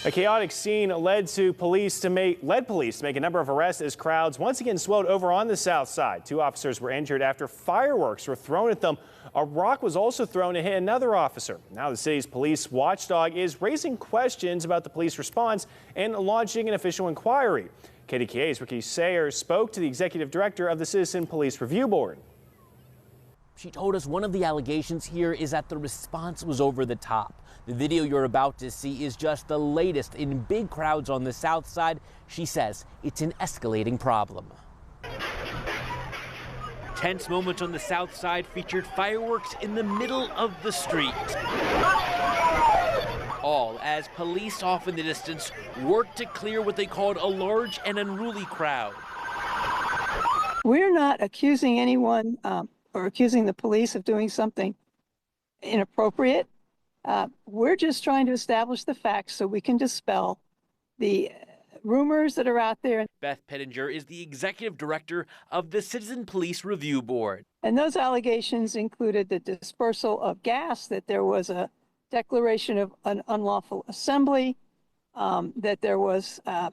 A chaotic scene led police to make a number of arrests as crowds once again swelled over on the south side. 2 officers were injured after fireworks were thrown at them. A rock was also thrown to hit another officer. Now the city's police watchdog is raising questions about the police response and launching an official inquiry. KDKA's Ricky Sayer spoke to the executive director of the Citizen Police Review Board. She told us one of the allegations here is that the response was over the top. The video you're about to see is just the latest in big crowds on the south side. She says it's an escalating problem. Tense moments on the south side featured fireworks in the middle of the street. All as police off in the distance worked to clear what they called a large and unruly crowd. We're not accusing anyone or accusing the police of doing something inappropriate. We're just trying to establish the facts so we can dispel the rumors that are out there. Beth Pittinger is the executive director of the Citizen Police Review Board. And those allegations included the dispersal of gas, that there was a declaration of an unlawful assembly, that there was a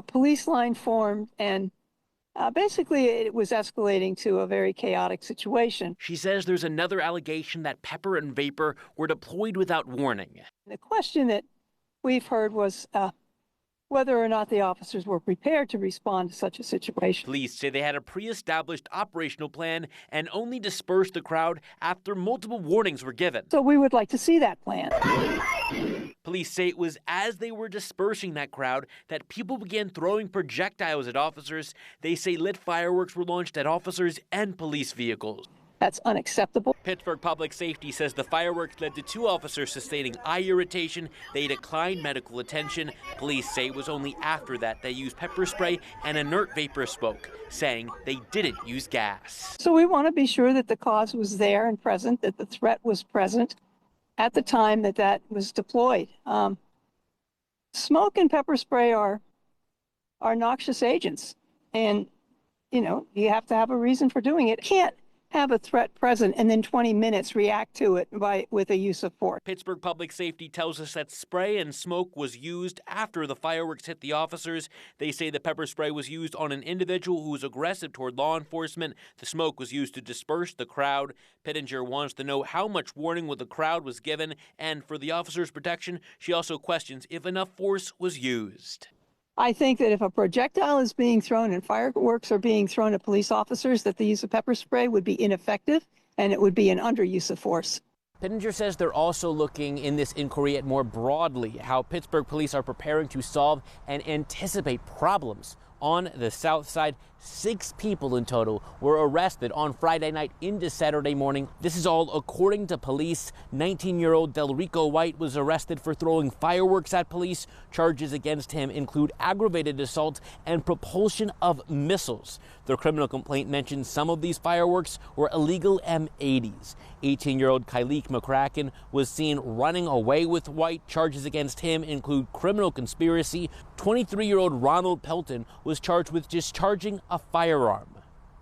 police line formed, and basically it was escalating to a very chaotic situation. She says there's another allegation that pepper and vapor were deployed without warning. The question that we've heard was whether or not the officers were prepared to respond to such a situation. Police say they had a pre-established operational plan and only dispersed the crowd after multiple warnings were given. So we would like to see that plan. Police say it was as they were dispersing that crowd that people began throwing projectiles at officers. They say lit fireworks were launched at officers and police vehicles. That's unacceptable. Pittsburgh Public Safety says the fireworks led to 2 officers sustaining eye irritation. They declined medical attention. Police say it was only after that they used pepper spray and inert vapor smoke, saying they didn't use gas. So we want to be sure that the cause was there and present, that the threat was present at the time that was deployed. Smoke and pepper spray are noxious agents, and you have to have a reason for doing it. Can't have a threat present and then 20 minutes react to it with a use of force. Pittsburgh Public Safety tells us that spray and smoke was used after the fireworks hit the officers. They say the pepper spray was used on an individual who was aggressive toward law enforcement. The smoke was used to disperse the crowd. Pittinger wants to know how much warning the crowd was given, and for the officers' protection, she also questions if enough force was used. I think that if a projectile is being thrown and fireworks are being thrown at police officers, that the use of pepper spray would be ineffective and it would be an underuse of force. Pittinger says they're also looking in this inquiry at more broadly how Pittsburgh police are preparing to solve and anticipate problems on the south side. 6 people in total were arrested on Friday night into Saturday morning. This is all according to police. 19-year-old Delrico White was arrested for throwing fireworks at police. Charges against him include aggravated assault and propulsion of missiles. The criminal complaint mentions some of these fireworks were illegal M80s. 18-year-old Kyleek McCracken was seen running away with White. Charges against him include criminal conspiracy. 23-year-old Ronald Pelton was charged with discharging a firearm.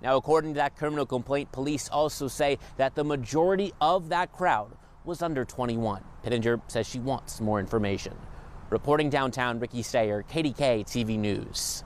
Now, according to that criminal complaint, police also say that the majority of that crowd was under 21. Pittinger says she wants more information. Reporting downtown, Ricky Sayer, KDKA-TV News.